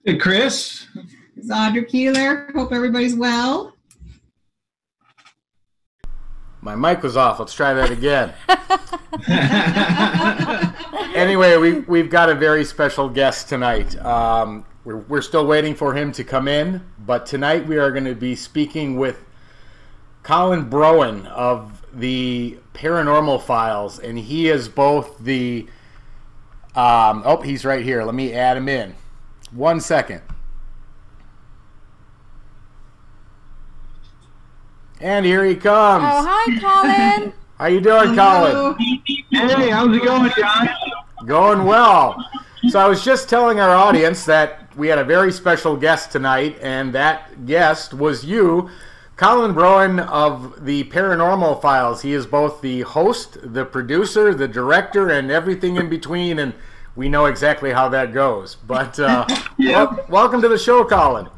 Hey, Chris. It's Audra Keeler. Hope everybody's well. My mic was off. Let's try that again. Anyway, we've got a very special guest tonight. We're still waiting for him to come in, but tonight we are going to be speaking with Colin Browen of the Paranormal Files, and he is both the... oh, he's right here. Let me add him in. 1 second. And here he comes. Oh, hi, Colin. How you doing, Colin? Hey, how's it going, guys? Going well. So I was just telling our audience that we had a very special guest tonight, and that guest was you, Colin Browen of the Paranormal Files. He is both the host, the producer, the director, and everything in between, and we know exactly how that goes. But welcome to the show, Colin.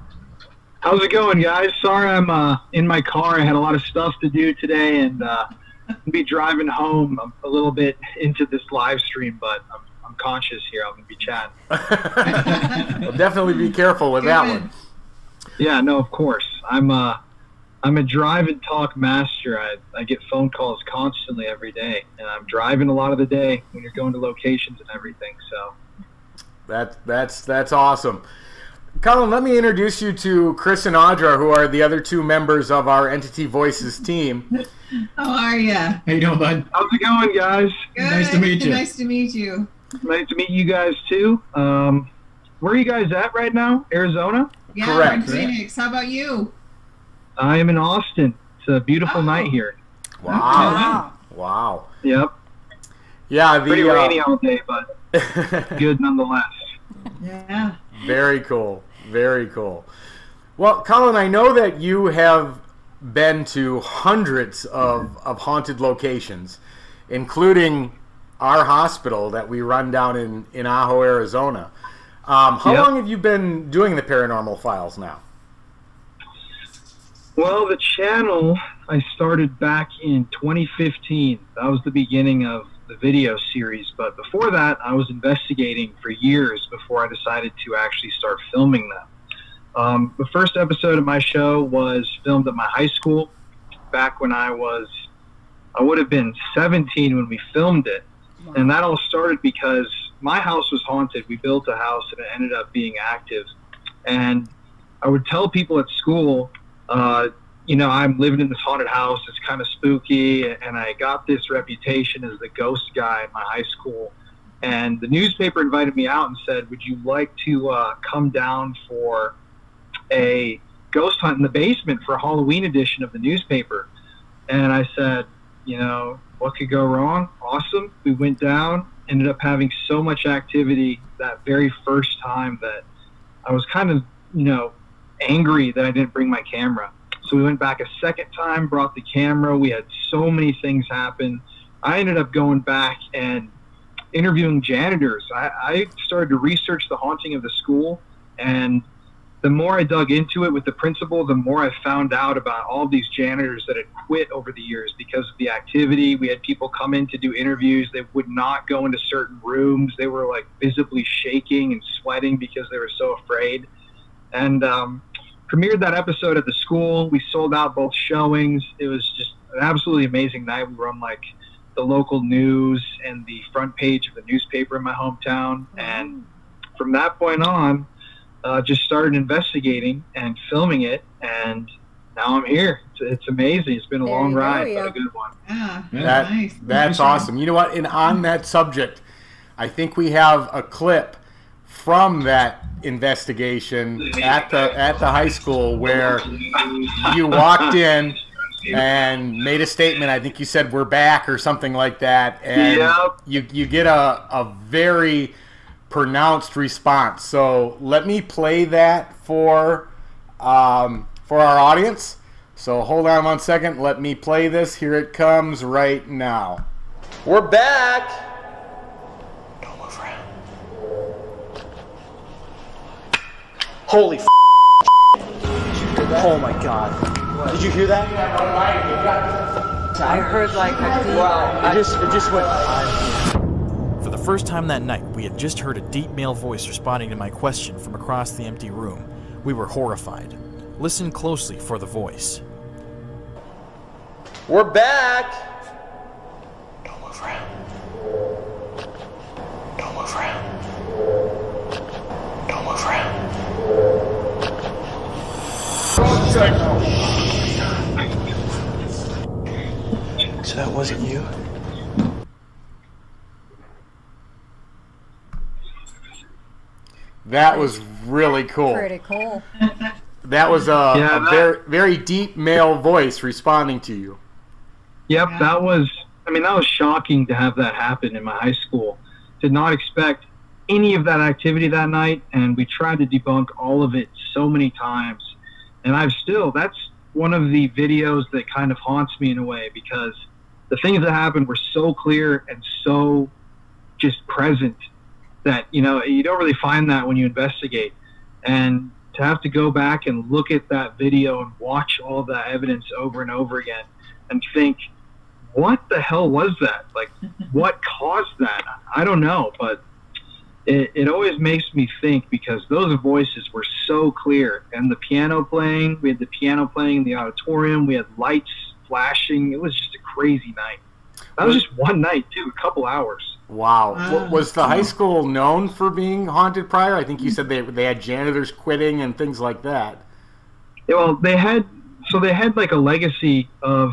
How's it going, guys? Sorry I'm in my car. I had a lot of stuff to do today, and I'll be driving home a little bit into this live stream, but I'm conscious here. I'm going to be chatting. Well, definitely be careful with that one. Yeah, no, of course. I'm a drive and talk master. I get phone calls constantly every day, and I'm driving a lot of the day when you're going to locations and everything. So that's awesome. Colin, let me introduce you to Chris and Audra, who are the other two members of our Entity Voices team. How are you? How you doing, bud? how's it going, guys? Good. Nice to meet you. Nice to meet you. Nice to meet you guys, too. Where are you guys at right now? Arizona? Yeah, Correct. we're in Phoenix. How about you? I am in Austin. It's a beautiful night here. Wow. Wow. Yep. Yeah, Pretty rainy all day, but good nonetheless. Yeah. Very cool. Very cool. Well, Colin, I know that you have been to hundreds of haunted locations, including our hospital that we run down in Ajo, Arizona. How long have you been doing the Paranormal Files now? Well, the channel I started back in 2015. That was the beginning of the video series, but before that I was investigating for years before I decided to actually start filming them. The first episode of my show was filmed at my high school back when I would have been 17 when we filmed it. And that all started because my house was haunted. We built a house and it ended up being active, and I would tell people at school, you know, I'm living in this haunted house. It's kind of spooky, and I got this reputation as the ghost guy in my high school. And the newspaper invited me out and said, would you like to come down for a ghost hunt in the basement for a Halloween edition of the newspaper? And I said, you know, what could go wrong? Awesome. We went down, ended up having so much activity that very first time that I was kind of, you know, angry that I didn't bring my camera. So we went back a second time, brought the camera. We had so many things happen. I ended up going back and interviewing janitors. I started to research the haunting of the school, and the more I dug into it with the principal, the more I found out about all these janitors that had quit over the years because of the activity. We had people come in to do interviews. They would not go into certain rooms. They were like visibly shaking and sweating because they were so afraid. And premiered that episode at the school. We sold out both showings. It was just an absolutely amazing night. We were on like the local news and the front page of the newspaper in my hometown. And from that point on, just started investigating and filming it, and now I'm here. It's amazing. It's been a long ride, but a good one. Yeah, Nice. That's awesome. You know what? And on that subject, I think we have a clip from that investigation at the high school where you walked in and made a statement. I think you said we're back or something like that, and you get a very pronounced response. So let me play that for our audience. So hold on 1 second. Let me play this. Here it comes right now. We're back. Don't move around. Holy f***. Oh my god. What? Did you hear that? I heard like a Wow. It just went. For the first time that night, we had just heard a deep male voice responding to my question from across the empty room. We were horrified. Listen closely for the voice. We're back! Don't move around. Don't move around. Don't move around. So that wasn't you? That was really cool. Pretty cool. That was a very, very deep male voice responding to you. Yep, that was shocking to have that happen in my high school. Did not expect any of that activity that night, and we tried to debunk all of it so many times. And that's one of the videos that kind of haunts me in a way, because the things that happened were so clear and so just present that, you don't really find that when you investigate. And to have to go back and look at that video and watch all of that evidence over and over again and think, what the hell was that? Like, what caused that? I don't know, but it always makes me think, because those voices were so clear. And the piano playing, we had the piano playing in the auditorium, we had lights flashing. It was just a crazy night. That was just one night, too, a couple hours. Wow. Was the high school known for being haunted prior? I think you said they had janitors quitting and things like that. Yeah, well, they had like a legacy of,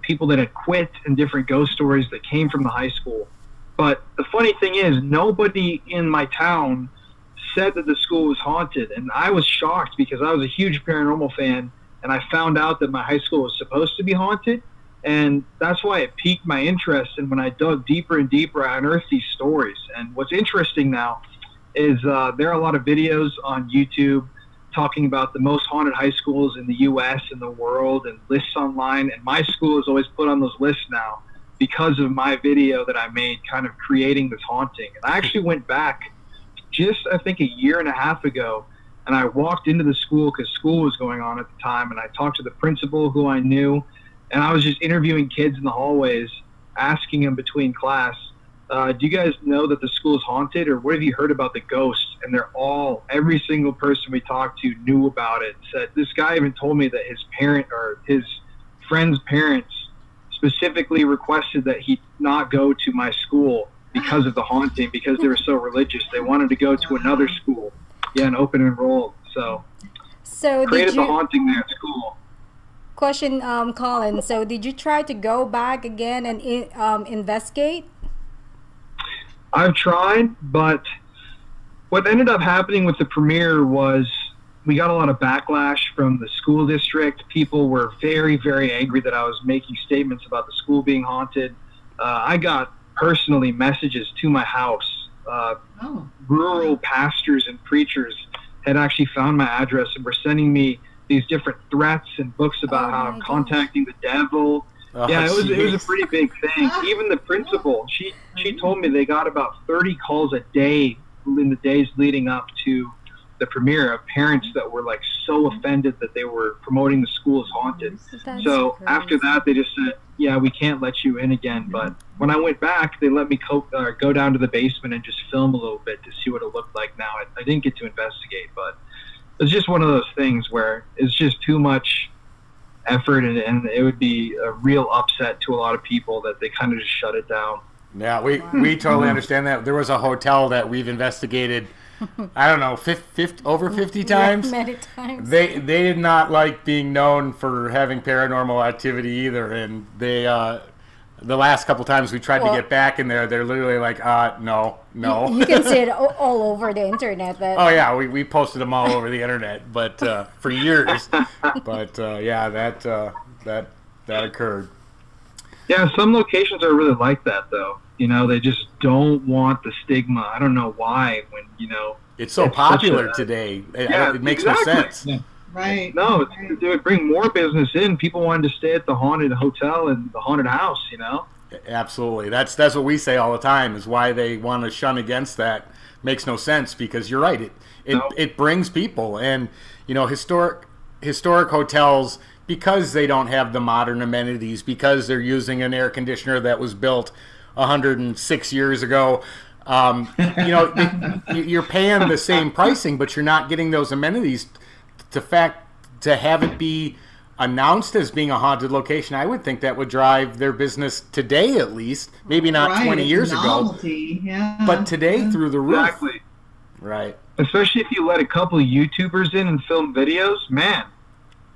people that had quit and different ghost stories that came from the high school. But the funny thing is, nobody in my town said that the school was haunted. And I was shocked, because I was a huge paranormal fan, and I found out that my high school was supposed to be haunted. And that's why it piqued my interest. And when I dug deeper and deeper, I unearthed these stories. And what's interesting now is there are a lot of videos on YouTube talking about the most haunted high schools in the U.S. and the world, and lists online. And my school is always put on those lists now because of my video that I made kind of creating this haunting. And I actually went back just, I think, a year and a half ago, and I walked into the school because school was going on at the time, and I talked to the principal who I knew, and I was just interviewing kids in the hallways, asking them between class, do you guys know that the school is haunted, or what have you heard about the ghosts? And every single person we talked to knew about it. Said, this guy even told me that his friend's parents specifically requested that he not go to my school because of the haunting, because they were so religious. They wanted to go to another school, and open enrolled. So created the haunting there at school. Question, Colin. So did you try to go back again and investigate? I've tried, but what ended up happening with the premiere was we got a lot of backlash from the school district. People were very, very angry that I was making statements about the school being haunted. I got personally messages to my house. Rural pastors and preachers had actually found my address and were sending me these different threats and books about how I'm contacting the devil. It was a pretty big thing. Even the principal, she told me they got about 30 calls a day in the days leading up to the premiere of parents that were like so offended that they were promoting the school as haunted. So after that, they just said, yeah, we can't let you in again. But when I went back, they let me go down to the basement and just film a little bit to see what it looked like now. I didn't get to investigate, but it's just one of those things where it's just too much effort, and it would be a real upset to a lot of people that they kind of just shut it down. Yeah, we totally understand that. There was a hotel that we've investigated, I don't know, 50, over 50 times. Yeah, many times. They did not like being known for having paranormal activity either, and they the last couple times we tried to get back in there, they're literally like, no. You can see it all over the internet. Oh yeah, we posted them all over the internet, but for years. But yeah, that occurred. Yeah, some locations are really like that, though. They just don't want the stigma. I don't know why. When it's so popular today, it makes no sense. Yeah. Right. No, it would bring more business in. People wanted to stay at the haunted hotel and the haunted house. Absolutely. That's what we say all the time. Is why they want to shun against that. Makes no sense, because you're right. It brings people, and historic hotels, because they don't have the modern amenities, because they're using an air conditioner that was built 106 years ago. You know, you're paying the same pricing, but you're not getting those amenities. To have it be announced as being a haunted location, I would think that would drive their business today, at least. Maybe not 20 years ago, but today through the roof. Exactly. Right. Especially if you let a couple of YouTubers in and film videos, man,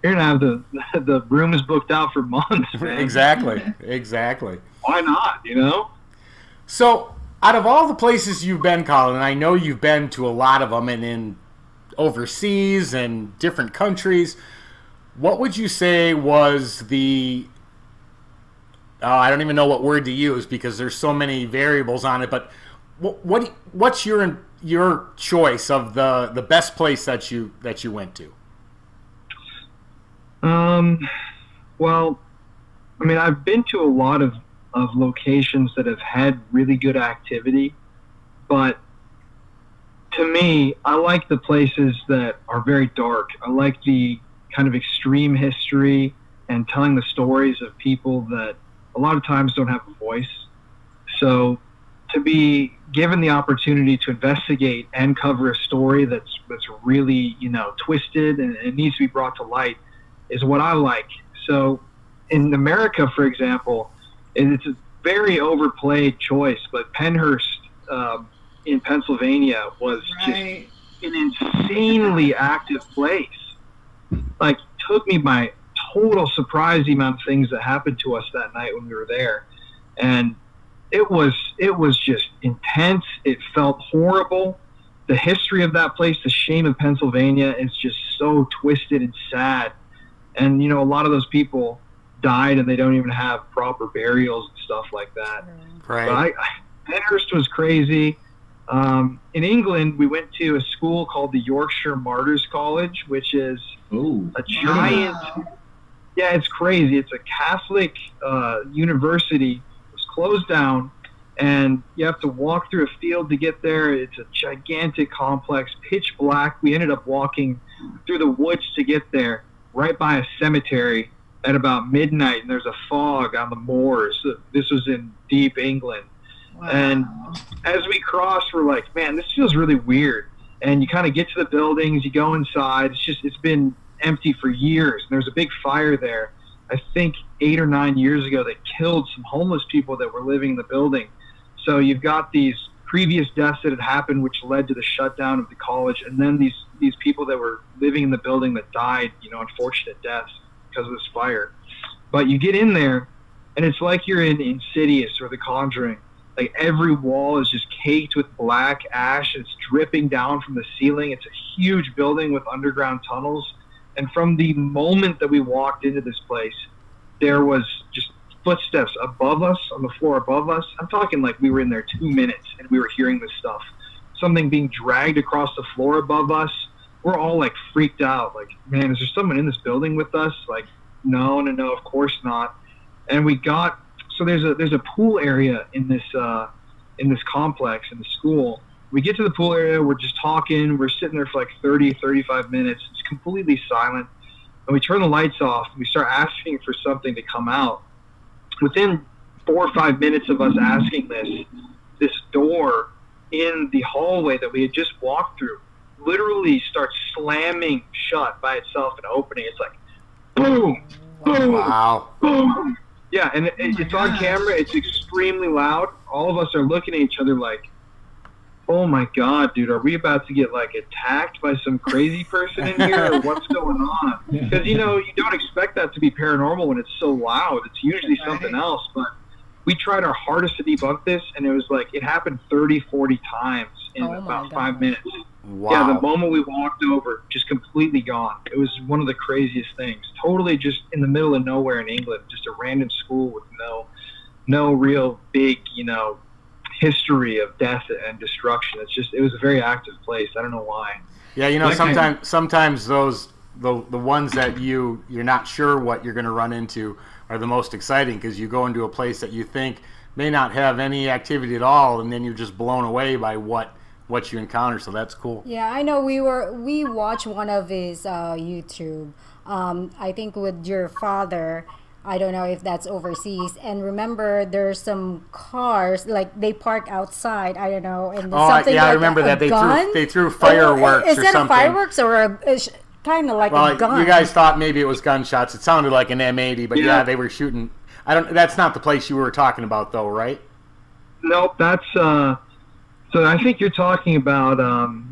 you're gonna have the room is booked out for months. Man. Exactly. Why not? You know. So, out of all the places you've been, Colin, and I know you've been to a lot of them, and in overseas and different countries, what would you say was the I don't even know what word to use because there's so many variables on it, but what's your choice of the best place that you went to? Well, I mean, I've been to a lot of locations that have had really good activity, but to me, I like the places that are very dark. I like the kind of extreme history and telling the stories of people that a lot of times don't have a voice. So to be given the opportunity to investigate and cover a story that's really, you know, twisted and it needs to be brought to light is what I like. So in America, for example, it's a very overplayed choice, but Pennhurst in Pennsylvania was just an insanely active place. Like, took me by total surprise the amount of things that happened to us that night when we were there. And it was just intense. It felt horrible. The history of that place, the shame of Pennsylvania, is just so twisted and sad. And, you know, a lot of those people died and they don't even have proper burials and stuff like that. Right. But Pennhurst was crazy. In England, we went to a school called the Yorkshire Martyrs College, which is a giant... Yeah, it's crazy. It's a Catholic university. It was closed down, and you have to walk through a field to get there. It's a gigantic complex, pitch black. We ended up walking through the woods to get there, right by a cemetery at about midnight, and there's a fog on the moors. This was in deep England. Wow. And as we crossed, we're like, man, this feels really weird. And you kind of get to the buildings, you go inside. It's been empty for years. And there's a big fire there, I think 8 or 9 years ago, that killed some homeless people that were living in the building. So you've got these previous deaths that had happened, which led to the shutdown of the college, and then these people that were living in the building that died, you know, unfortunate deaths because of this fire. But you get in there, and it's like you're in Insidious or The Conjuring. Like, every wall is just caked with black ash. It's dripping down from the ceiling. It's a huge building with underground tunnels. And from the moment that we walked into this place, there was just footsteps above us, on the floor above us. I'm talking like we were in there 2 minutes and we were hearing this stuff. Something being dragged across the floor above us. We're all like freaked out. Like, man, is there someone in this building with us? Like, no, of course not. And we got, so there's a pool area in this complex, in the school. We get to the pool area, we're just talking, we're sitting there for like 30, 35 minutes. It's completely silent. And we turn the lights off, and we start asking for something to come out. Within 4 or 5 minutes of us asking this door in the hallway that we had just walked through literally starts slamming shut by itself and opening. It's like, boom, boom, wow, boom. Yeah, and it's on camera. It's extremely loud. All of us are looking at each other like, oh my God, dude, are we about to get like attacked by some crazy person in here, or what's going on? Because, you know, you don't expect that to be paranormal when it's so loud. It's usually something else. But we tried our hardest to debunk this, and it was like it happened 30, 40 times in about 5 minutes. Wow. Yeah, the moment we walked over, just completely gone. It was one of the craziest things. Totally just in the middle of nowhere in England, just a random school with no real big, you know, history of death and destruction. It was a very active place. I don't know why. Yeah, you know, sometimes those the ones that you're not sure what you're going to run into are the most exciting, because you go into a place that you think may not have any activity at all, and then you're just blown away by what you encounter. So that's cool. Yeah, I know. We watched one of his YouTube, I think with your father. I don't know if that's overseas. And remember, there's some cars like they park outside. I don't know, and something yeah, like I remember that they threw fireworks. Is or that something. a fireworks or a kind of like a gun? You guys thought maybe it was gunshots. It sounded like an M80, but yeah, they were shooting. I don't. That's not the place you were talking about, though, right? Nope, that's. So I think you're talking about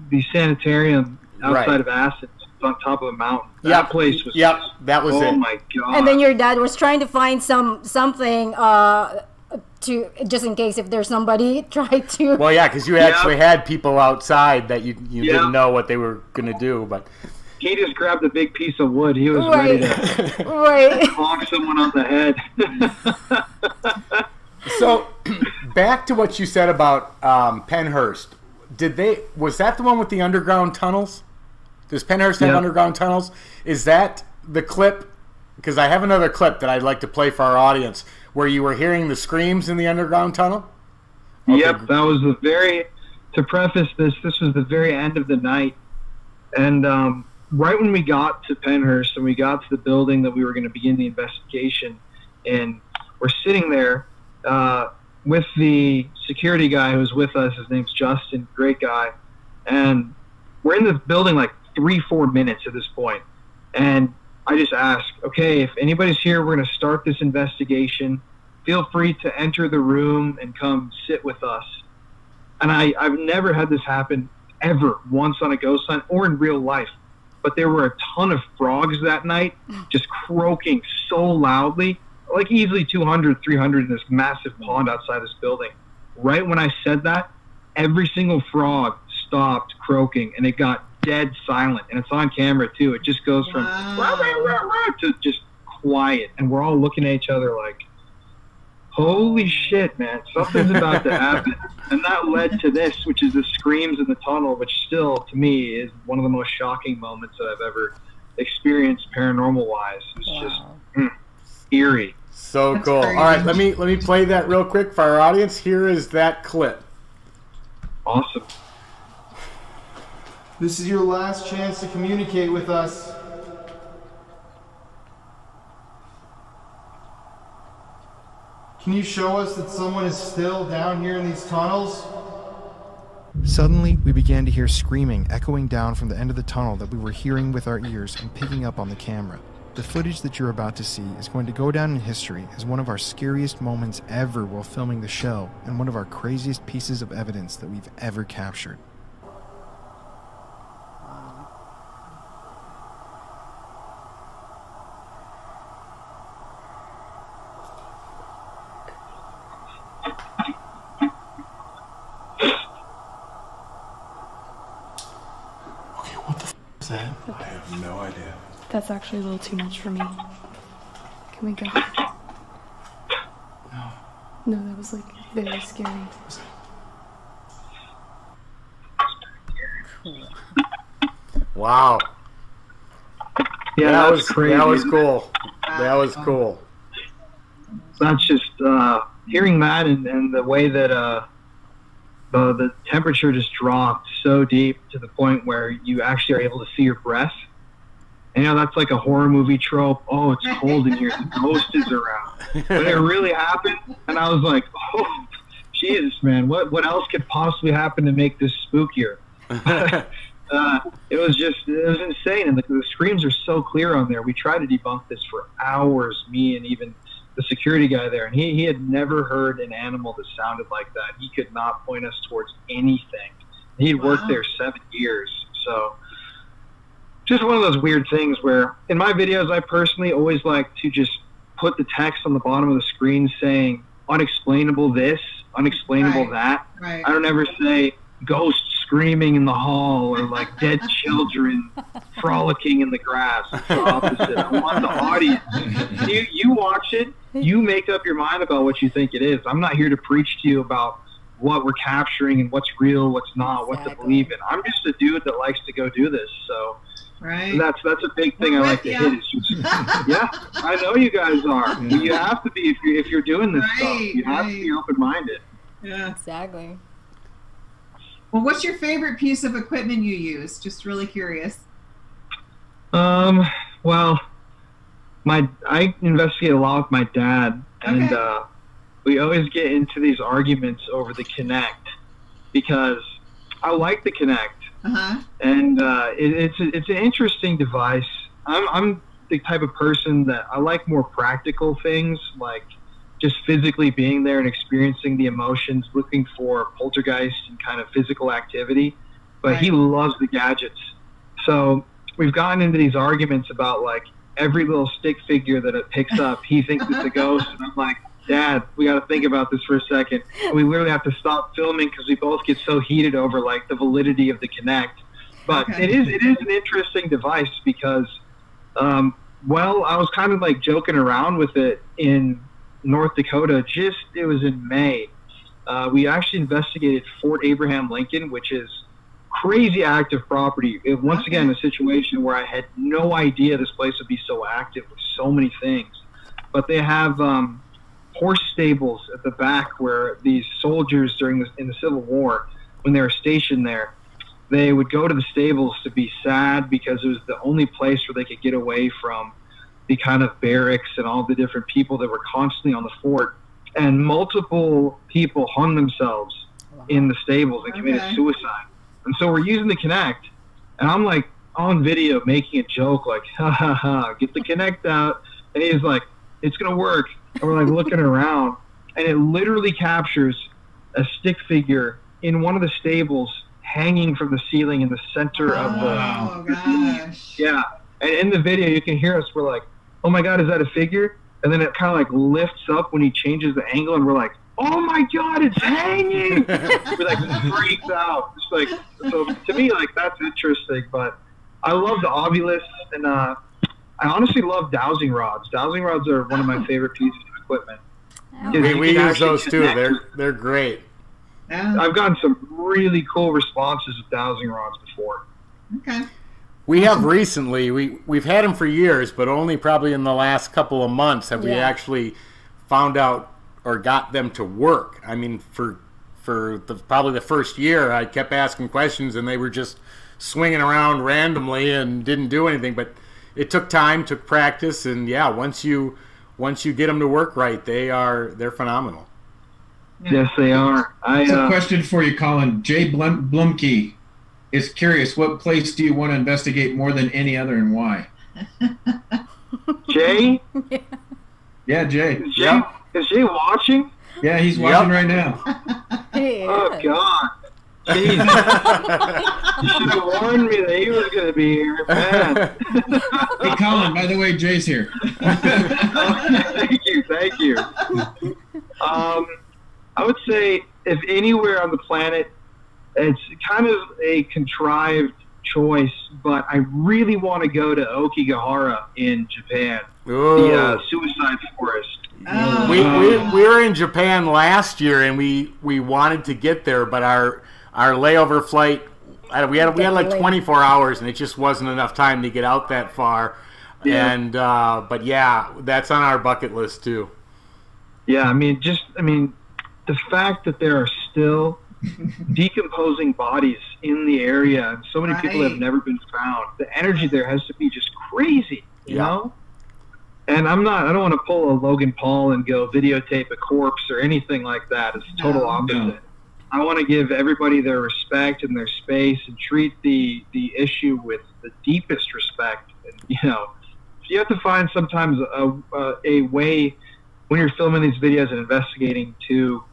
the sanitarium outside of Athens, on top of a mountain. That place was. Yep, that was it. Oh my god! And then your dad was trying to find something to just in case if there's somebody tried to. Well, yeah, because you actually had people outside that you didn't know what they were going to do, but. He just grabbed a big piece of wood. He was ready to clonk someone on the head. So, back to what you said about Pennhurst. Was that the one with the underground tunnels? Does Pennhurst have underground tunnels? Is that the clip? Because I have another clip that I'd like to play for our audience where you were hearing the screams in the underground tunnel? Okay. Yep, that was to preface this was the very end of the night. And right when we got to Pennhurst and we got to the building that we were going to begin the investigation, and we're sitting there with the security guy who was with us. His name's Justin, great guy. And we're in the building like 3-4 minutes at this point. And I just asked, okay, if anybody's here, we're going to start this investigation. Feel free to enter the room and come sit with us. And I've never had this happen ever once on a ghost hunt or in real life. But there were a ton of frogs that night just croaking so loudly, like easily 200, 300 in this massive pond outside this building. Right when I said that, every single frog stopped croaking and it got dead silent. And it's on camera too. It just goes from rah, rah, rah, rah, to just quiet. And we're all looking at each other like, holy shit, man, something's about to happen. And that led to this, which is the screams in the tunnel, which still, to me, is one of the most shocking moments that I've ever experienced paranormal-wise. It's just eerie. So cool. All right, let me play that real quick for our audience. Here is that clip. Awesome. This is your last chance to communicate with us. Can you show us that someone is still down here in these tunnels? Suddenly, we began to hear screaming echoing down from the end of the tunnel that we were hearing with our ears and picking up on the camera. The footage that you're about to see is going to go down in history as one of our scariest moments ever while filming the show, and one of our craziest pieces of evidence that we've ever captured. I have no idea. That's actually a little too much for me. Can we go? No. No, that was like very scary. Wow. Yeah, that was crazy. That was cool. That was cool. That's just hearing that and the way that the temperature just dropped so deep to the point where you actually are able to see your breath. And, that's like a horror movie trope. Oh, it's cold in here. The ghost is around. But it really happened, and I was like, oh, Jesus, man. What else could possibly happen to make this spookier? It was insane, and the screams are so clear on there. We tried to debunk this for hours, me and even the security guy there, and he had never heard an animal that sounded like that. He could not point us towards anything. He'd worked there 7 years, so just one of those weird things where in my videos I personally always like to just put the text on the bottom of the screen saying unexplainable this, unexplainable that. Right. I don't ever say ghosts screaming in the hall or like dead children frolicking in the grass. It's the opposite. I want the audience. You watch it, you make up your mind about what you think it is. I'm not here to preach to you about what we're capturing and what's real, what's not, what to believe in. I'm just a dude that likes to go do this. So that's a big thing I like to hit. Is just, yeah, I know you guys are. You have to be if you're doing this stuff. You have to be open-minded. Yeah, exactly. Well, what's your favorite piece of equipment you use? Just really curious. Well, I investigate a lot with my dad, and we always get into these arguments over the Kinect because I like the Kinect, and it's an interesting device. I'm the type of person that I like more practical things, like just physically being there and experiencing the emotions, looking for poltergeist and kind of physical activity. But he loves the gadgets. So we've gotten into these arguments about like every little stick figure that it picks up, he thinks it's a ghost. And I'm like, Dad, we got to think about this for a second. And we literally have to stop filming because we both get so heated over like the validity of the Kinect. But it is an interesting device because, well, I was kind of like joking around with it in North Dakota. It was in May. We actually investigated Fort Abraham Lincoln, which is crazy active property. Once again, a situation where I had no idea this place would be so active with so many things. But they have horse stables at the back where these soldiers in the Civil War, when they were stationed there, they would go to the stables to be sad because it was the only place where they could get away from the kind of barracks and all the different people that were constantly on the fort. And multiple people hung themselves in the stables and committed suicide. And so we're using the Kinect, and I'm like on video making a joke like, ha ha ha, get the Kinect out. And he's like, it's going to work. And we're like looking around, and it literally captures a stick figure in one of the stables hanging from the ceiling in the center of the... Oh, gosh. Yeah. And in the video, you can hear us. We're like, oh, my God, is that a figure? And then it kind of like lifts up when he changes the angle, and we're like, oh, my God, it's hanging. We like freaks out. It's like, so to me, like, that's interesting. But I love the ovulists, and I honestly love dowsing rods. Dowsing rods are one of my favorite pieces of equipment. We use those too. They're great. I've gotten some really cool responses with dowsing rods before. Okay. We have recently, we've had them for years, but only probably in the last couple of months have we actually found out or got them to work. I mean, for probably the first year, I kept asking questions and they were just swinging around randomly and didn't do anything. But it took time, took practice, and yeah, once you get them to work right, they're phenomenal. Yes, they are. A question for you, Colin. Jay Blumke is curious, what place do you want to investigate more than any other and why? Jay? Yeah, Jay. Is Jay watching? Yeah, he's watching right now. Oh, God. Jeez. You should have warned me that he was going to be here. Man. Hey, Colin, by the way, Jay's here. Thank you. I would say if anywhere on the planet, it's kind of a contrived choice, but I really want to go to Okigahara in Japan, the suicide forest. We were in Japan last year, and we wanted to get there, but our layover flight, we had like 24 hours, and it just wasn't enough time to get out that far. Yeah. And but yeah, that's on our bucket list too. Yeah, I mean, the fact that there are still decomposing bodies in the area, and so many people have never been found. The energy there has to be just crazy, you know? And I don't want to pull a Logan Paul and go videotape a corpse or anything like that. It's total opposite. No. I want to give everybody their respect and their space and treat the issue with the deepest respect. And, you know, you have to find sometimes a way when you're filming these videos and investigating to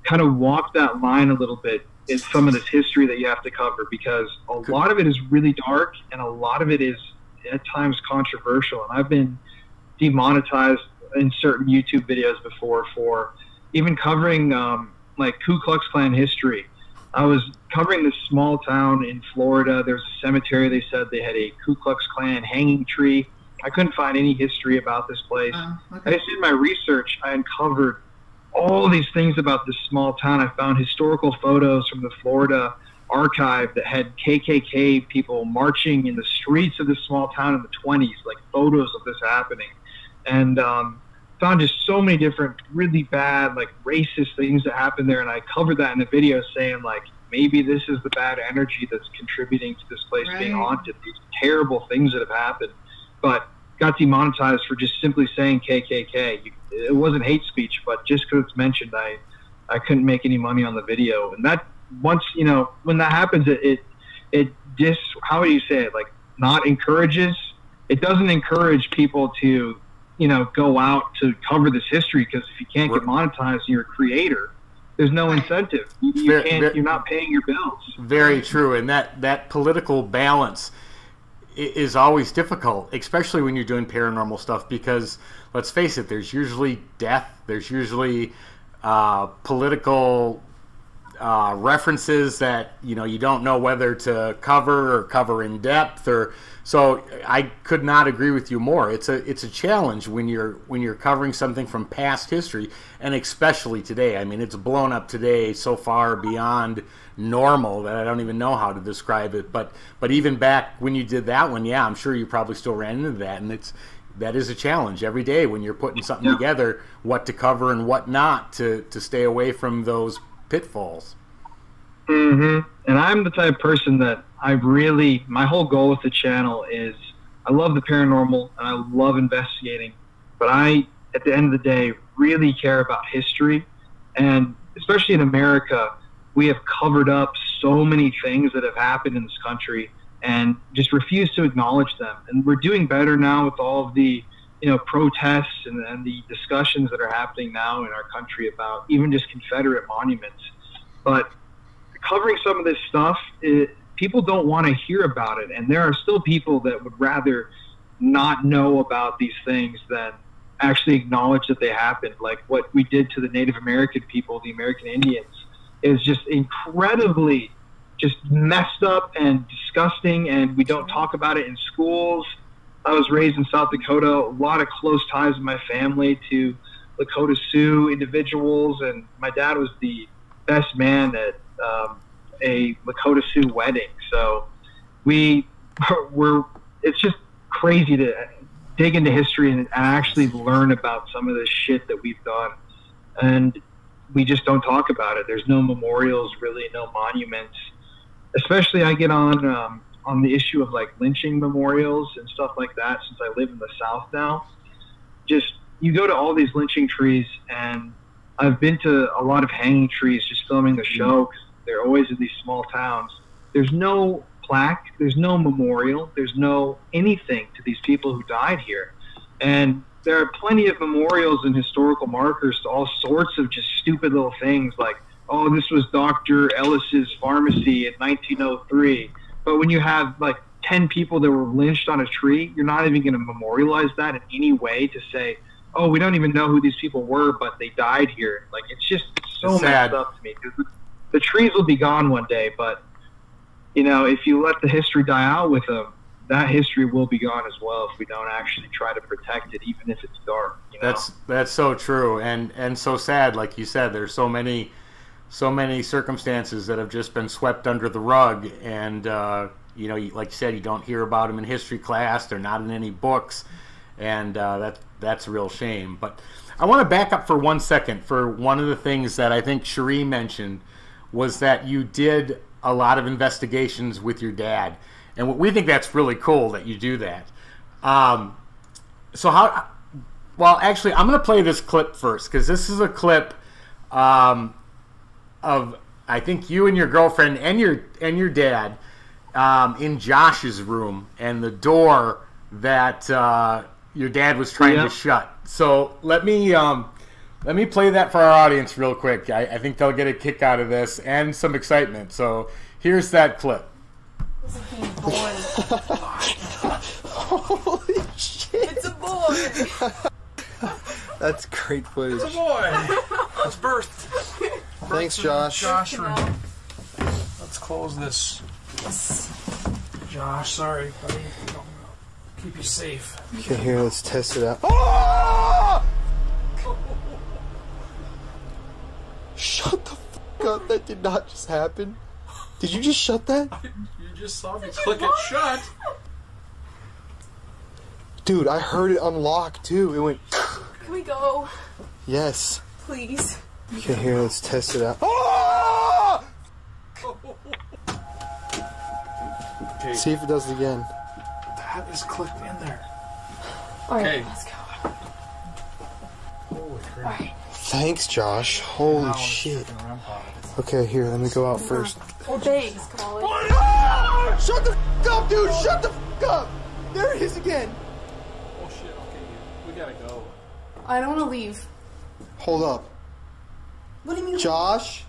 kind of walk that line a little bit in some of this history that you have to cover, because a lot of it is really dark and a lot of it is at times controversial. And I've been demonetized in certain YouTube videos before for even covering like Ku Klux Klan history. I was covering this small town in Florida. There's a cemetery. They said they had a Ku Klux Klan hanging tree. I couldn't find any history about this place. I just did my research. I uncovered all these things about this small town. I found historical photos from the Florida archive that had KKK people marching in the streets of this small town in the 20s, like photos of this happening. And found just so many different really bad, like racist things that happened there. And I covered that in the video saying, like, maybe this is the bad energy that's contributing to this place being haunted, these terrible things that have happened. But got demonetized for just simply saying KKK. It wasn't hate speech, but just because it's mentioned, I couldn't make any money on the video. And that once, you know, when that happens, it just, how do you say it? Like, not encourages. It doesn't encourage people to, you know, go out to cover this history, because if you can't get monetized and you're a creator, there's no incentive. You're not paying your bills. Very true. And that political balance is always difficult, especially when you're doing paranormal stuff, because let's face it, there's usually death, there's usually political references that, you know, you don't know whether to cover or cover in depth, or so I could not agree with you more. It's a challenge when you're covering something from past history, and especially today. I mean, it's blown up today so far beyond normal that I don't even know how to describe it. But even back when you did that one, yeah, I'm sure you probably still ran into that, and that is a challenge every day when you're putting something together, what to cover and what not, to stay away from those pitfalls. Mm-hmm. And I'm the type of person that my whole goal with the channel is, I love the paranormal and I love investigating, but I, at the end of the day, really care about history. And especially in America, we have covered up so many things that have happened in this country and just refuse to acknowledge them. And we're doing better now with all of the, you know, protests and the discussions that are happening now in our country about even just Confederate monuments. But covering some of this stuff, people don't want to hear about it. And there are still people that would rather not know about these things than actually acknowledge that they happened. Like what we did to the Native American people, the American Indians, is just incredibly just messed up and disgusting, and we don't talk about it in schools. I was raised in South Dakota, a lot of close ties in my family to Lakota Sioux individuals, and my dad was the best man at a Lakota Sioux wedding. So it's just crazy to dig into history and actually learn about some of the shit that we've done. And we just don't talk about it. There's no memorials, really, no monuments. Especially I get on the issue of like lynching memorials and stuff like that, since I live in the South now. Just, you go to all these lynching trees, and I've been to a lot of hanging trees just filming the show, because they're always in these small towns. There's no plaque, there's no memorial, there's no anything to these people who died here. And there are plenty of memorials and historical markers to all sorts of just stupid little things, like, oh, this was Dr. Ellis's pharmacy in 1903. But when you have like 10 people that were lynched on a tree, you're not even going to memorialize that in any way to say, oh, we don't even know who these people were, but they died here. Like, it's just so messed up to me. The trees will be gone one day, but, you know, if you let the history die out with them, that history will be gone as well if we don't actually try to protect it, even if it's dark. You know? That's so true, and so sad. Like you said, there's so many circumstances that have just been swept under the rug, and you know, like you said, you don't hear about them in history class. They're not in any books, and that's a real shame. But I want to back up for 1 second for one of the things that I think Cherie mentioned, was that you did a lot of investigations with your dad, and we think that's really cool that you do that. So how? Well, actually, I'm going to play this clip first, because this is a clip of, I think, you and your girlfriend and your dad in Josh's room, and the door that your dad was trying to shut. So let me play that for our audience real quick. I think they'll get a kick out of this and some excitement. So here's that clip. Holy shit! It's a boy. That's great footage. It's a boy. It's birth. Thanks, Josh. Josh, let's close this. Josh, sorry, buddy. Keep you safe. Okay, here, let's test it out. Oh! Shut the fuck up. That did not just happen. Did you just shut that? You just saw me click it shut. Dude, I heard it unlock too. It went. Can we go? Yes. Please. Okay, here, let's test it out. Oh! Okay. See if it does it again. That is clicked in there. Okay. Let's go. Holy crap. Alright. Thanks, Josh. Holy shit. Okay, here, let me go out first. Well, thanks, Colin. Shut the f up, dude! Shut the f up! There he is again! Oh shit, okay, we gotta go. I don't want to leave. Hold up. What do you mean? Josh?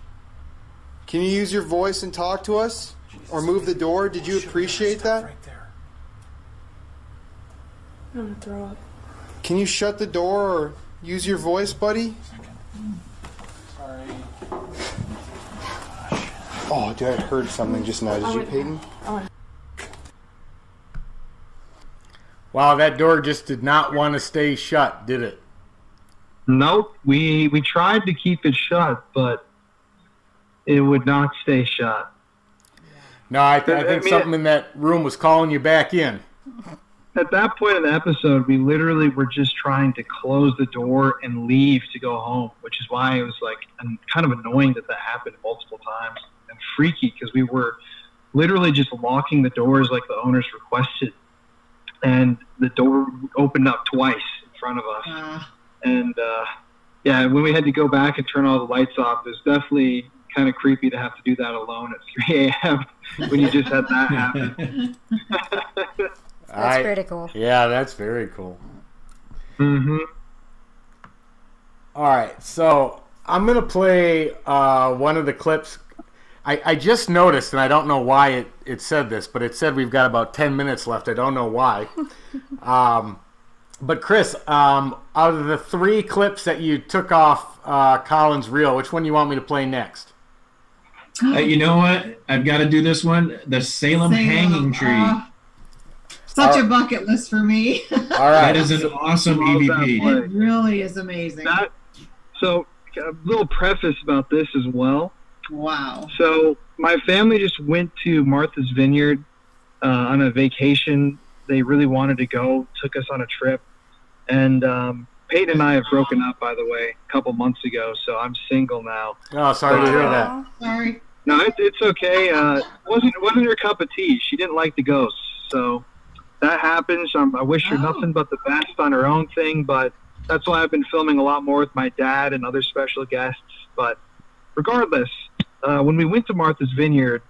Can you use your voice and talk to us? Or move the door? Did you appreciate that? Right there. I'm gonna throw up. Can you shut the door or use your voice, buddy? Sorry. Oh, dude, I heard something just now. Did you, Peyton? Wow, that door just did not want to stay shut, did it? Nope. We tried to keep it shut, but it would not stay shut. No, I think something in that room was calling you back in. At that point in the episode, we literally were just trying to close the door and leave to go home, which is why it was like kind of annoying that happened multiple times and freaky because we were literally just locking the doors like the owners requested. And the door opened up twice in front of us. And, yeah, when we had to go back and turn all the lights off, it was definitely kind of creepy to have to do that alone at 3 a.m. when you just had that happen. That's pretty cool. Yeah, that's very cool. Mm-hmm. All right, so I'm going to play one of the clips. I just noticed, and I don't know why it said this, but it said we've got about 10 minutes left. I don't know why. But Chris, out of the 3 clips that you took off Colin's reel, which one do you want me to play next? You know what? I've got to do this one. The Salem hanging tree. Such a bucket list for me. All right. That is an awesome EVP. It really is amazing. So, a little preface about this as well. Wow. So, my family just went to Martha's Vineyard on a vacation. They really wanted to go, took us on a trip. And Peyton and I have broken up, by the way, a couple months ago, so I'm single now. Oh, sorry to hear that. Sorry. No, it's okay. Wasn't her cup of tea. She didn't like the ghosts, so that happens. I wish her nothing but the best on her own thing, but that's why I've been filming a lot more with my dad and other special guests. But regardless, when we went to Martha's Vineyard,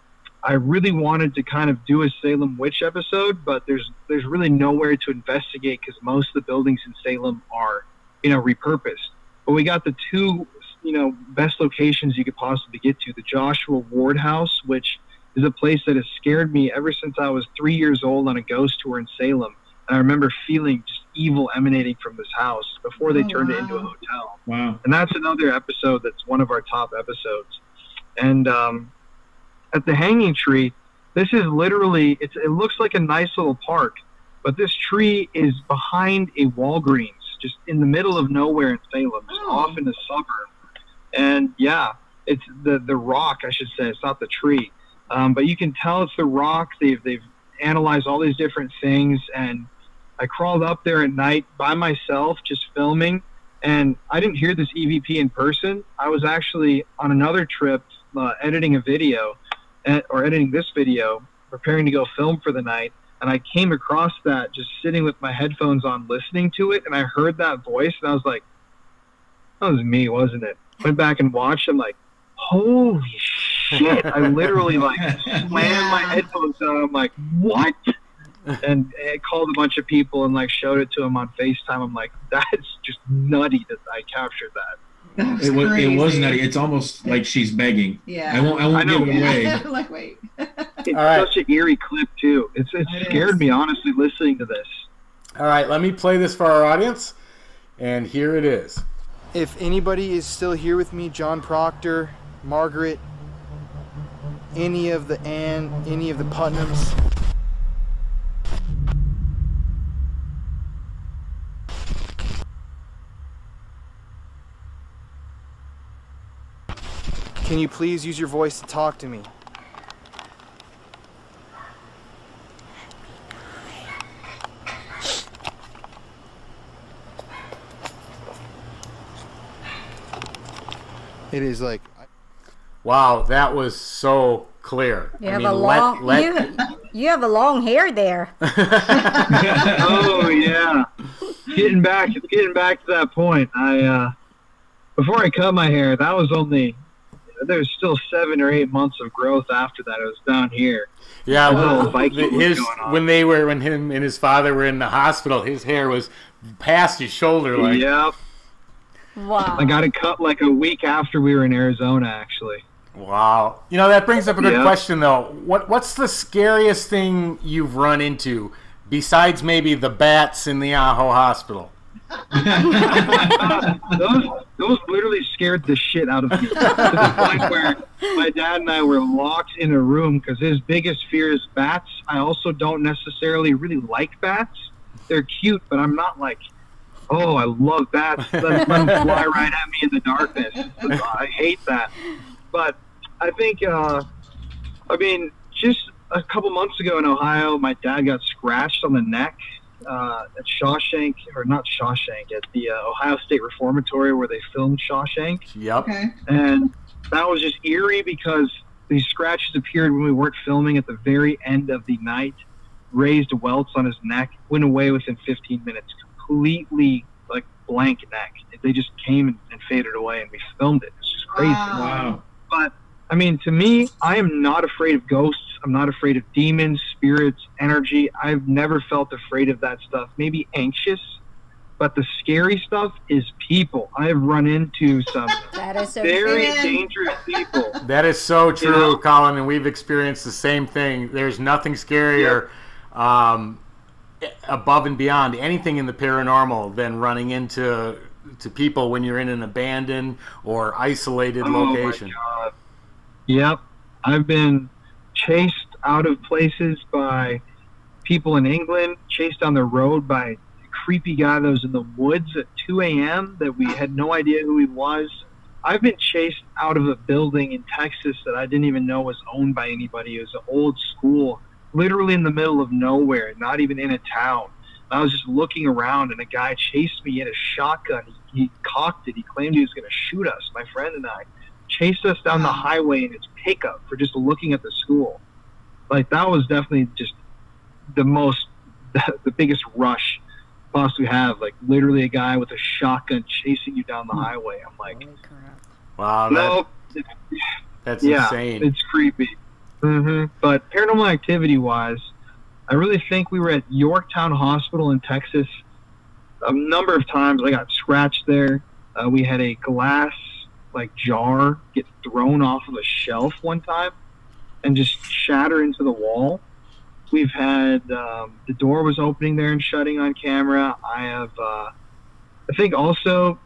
I really wanted to kind of do a Salem witch episode, but there's really nowhere to investigate because most of the buildings in Salem are, repurposed. But we got the 2, best locations you could possibly get to. The Joshua Ward House, which is a place that has scared me ever since I was 3 years old on a ghost tour in Salem. And I remember feeling just evil emanating from this house before they turned it into a hotel. Wow. And that's another episode that's one of our top episodes. And at the hanging tree, this is literally, it looks like a nice little park, but this tree is behind a Walgreens, just in the middle of nowhere in Salem, just off in the suburb. And yeah, it's the rock, I should say. It's not the tree. But you can tell it's the rock. They've analyzed all these different things. And I crawled up there at night by myself, just filming. And I didn't hear this EVP in person. I was actually on another trip editing a video, or editing this video, preparing to go film for the night. And I came across that just sitting with my headphones on, listening to it. And I heard that voice, and I was like, that was me, wasn't it? Went back and watched. I'm like, holy shit. I literally slammed my headphones down. I'm like, what? And I called a bunch of people and showed it to them on FaceTime. I'm like, that's just nutty that I captured that. It was nutty. It's almost like she's begging. Yeah. I won't give it away. Like, wait. It's such an eerie clip too. It scared me, honestly, listening to this. All right, let me play this for our audience, and here it is. If anybody is still here with me, John Proctor, Margaret, any of the Putnams. Can you please use your voice to talk to me? It is like... Wow, that was so clear. You have you have a long hair there. Oh, yeah. getting back to that point, before I cut my hair, that was only, there's still 7 or 8 months of growth after that. It was down here. Yeah, well, when him and his father were in the hospital, his hair was past his shoulder. Like, yep. Wow. I got it cut like a week after we were in Arizona, actually. Wow. You know, that brings up a good question, though. What's the scariest thing you've run into, besides maybe the bats in the Aho hospital? those literally scared the shit out of me, to the point where my dad and I were locked in a room because his biggest fear is bats. I also don't necessarily really like bats. They're cute, but I'm not like, oh, I love bats. Let them fly right at me in the darkness. I hate that. But I think, just a couple months ago in Ohio, my dad got scratched on the neck at Shawshank, or not Shawshank, at the Ohio State Reformatory where they filmed Shawshank. Yep. Okay. And that was just eerie because these scratches appeared when we weren't filming at the very end of the night, raised welts on his neck, went away within 15 minutes, completely like blank neck. They just came and faded away, and we filmed it. It's just crazy. Wow. But I mean, to me, I am not afraid of ghosts. I'm not afraid of demons, spirits, energy. I've never felt afraid of that stuff. Maybe anxious, but the scary stuff is people. I have run into some very dangerous people. That is so true, Colin, and we've experienced the same thing. There's nothing scarier above and beyond anything in the paranormal than running into people when you're in an abandoned or isolated location. My God. Yep. I've been chased out of places by people in England, chased down the road by a creepy guy that was in the woods at 2 a.m. that we had no idea who he was. I've been chased out of a building in Texas that I didn't even know was owned by anybody. It was an old school, literally in the middle of nowhere, not even in a town. I was just looking around, and a guy chased me in a shotgun. He cocked it. He claimed he was going to shoot us, my friend and I. Chased us down the highway in his pickup for just looking at the school. Like, that was definitely just the biggest rush possibly have. Like, literally a guy with a shotgun chasing you down the highway. I'm like, wow, that's insane. It's creepy. But paranormal activity wise, I really think we were at Yorktown Hospital in Texas a number of times. I got scratched there. We had a glass jar get thrown off of a shelf one time and just shatter into the wall. We've had the door was opening there and shutting on camera. I have I think also,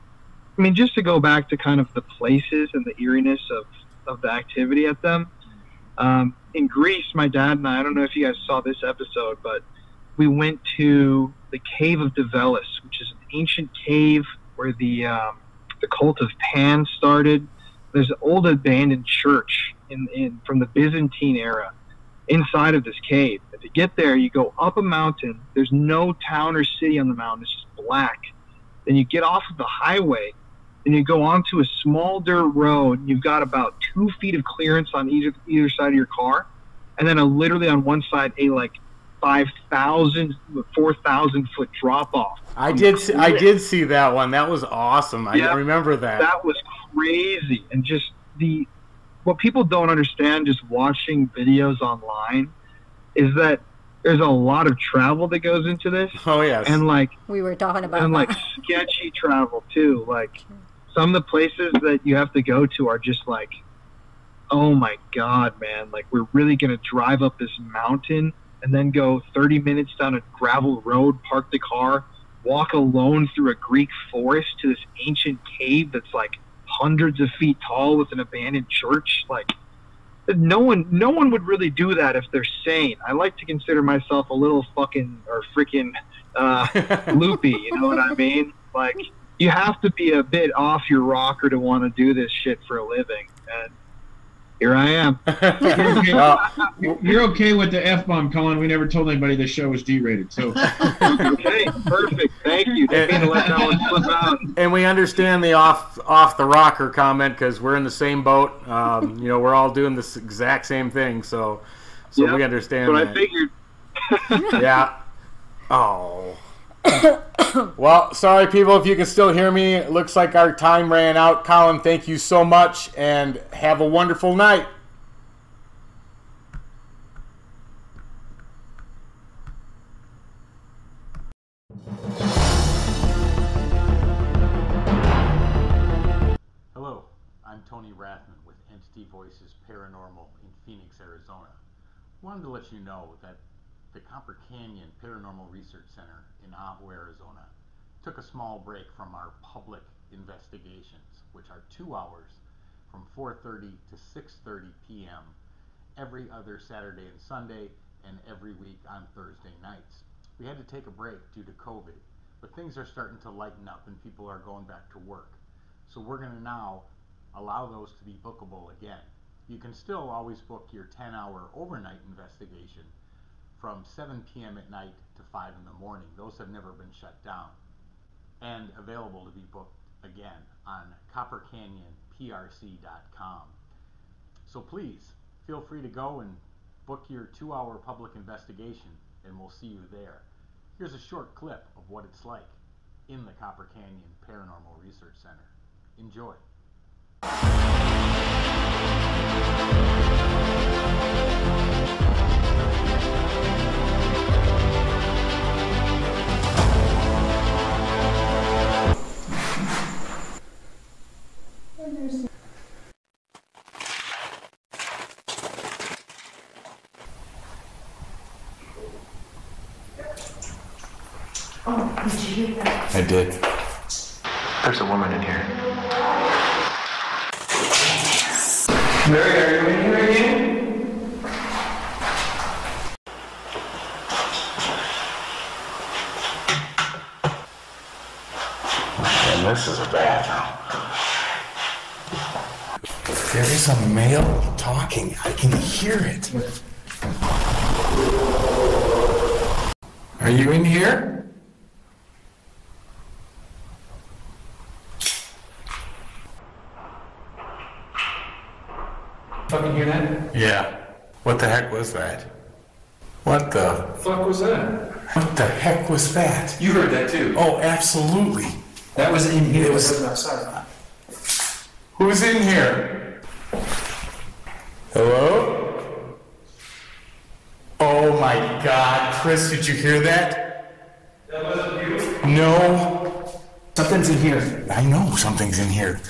I mean, just to go back to kind of the places and the eeriness of the activity at them, in Greece, my dad and I don't know if you guys saw this episode, but we went to the Cave of Develis, which is an ancient cave where the cult of Pan started. There's an old abandoned church from the Byzantine era inside of this cave. If you get there, you go up a mountain. There's no town or city on the mountain. It's just black. Then you get off of the highway, and you go onto a small dirt road. You've got about 2 feet of clearance on either side of your car, and then literally on one side a 4,000 foot drop off. I did see that one. That was awesome. I remember that. That was crazy. And just what people don't understand just watching videos online is that there's a lot of travel that goes into this. Oh yes. And we were talking about and sketchy travel too. Like, some of the places that you have to go to are just like, oh my God, man, like, we're really gonna drive up this mountain and then go 30 minutes down a gravel road, park the car, walk alone through a Greek forest to this ancient cave that's like hundreds of feet tall with an abandoned church. Like, no one would really do that if they're sane. I like to consider myself a little freaking loopy, you know what I mean? Like, you have to be a bit off your rocker to want to do this shit for a living. And here I am. You're okay with the F-bomb, Colin. We never told anybody the show was G-rated. So. Okay, perfect. Thank you. Didn't mean to let that one slip out. And we understand the off the rocker comment because we're in the same boat. We're all doing this exact same thing. So we understand But that. I figured. Yeah. Oh. Well, sorry, people, if you can still hear me. It looks like our time ran out. Colin, thank you so much, and have a wonderful night. Hello, I'm Tony Rathman with Entity Voices Paranormal in Phoenix, Arizona. Wanted to let you know that the Copper Canyon Paranormal Research Center in Ajo, Arizona took a small break from our public investigations, which are 2 hours from 4:30 to 6:30 p.m. every other Saturday and Sunday, and every week on Thursday nights. We had to take a break due to COVID, but things are starting to lighten up and people are going back to work. So we're going to now allow those to be bookable again. You can still always book your 10-hour overnight investigation from 7 p.m. at night to 5 in the morning. Those have never been shut down, and available to be booked again on coppercanyonprc.com. So please feel free to go and book your 2-hour public investigation, and we'll see you there. Here's a short clip of what it's like in the Copper Canyon Paranormal Research Center. Enjoy. Oh, did you hear that? I did. There's a woman in here. Mary, are you in here again? And this is a bathroom. There is a male talking. I can hear it. Are you in here? Fucking hear that? Yeah. What the heck was that? What the fuck was that? What the heck was that? You heard that too? Oh, absolutely. That was in here. It was outside. Who's in here? Hello? Oh my God, Chris, did you hear that? That wasn't you? No. Something's in here. I know something's in here.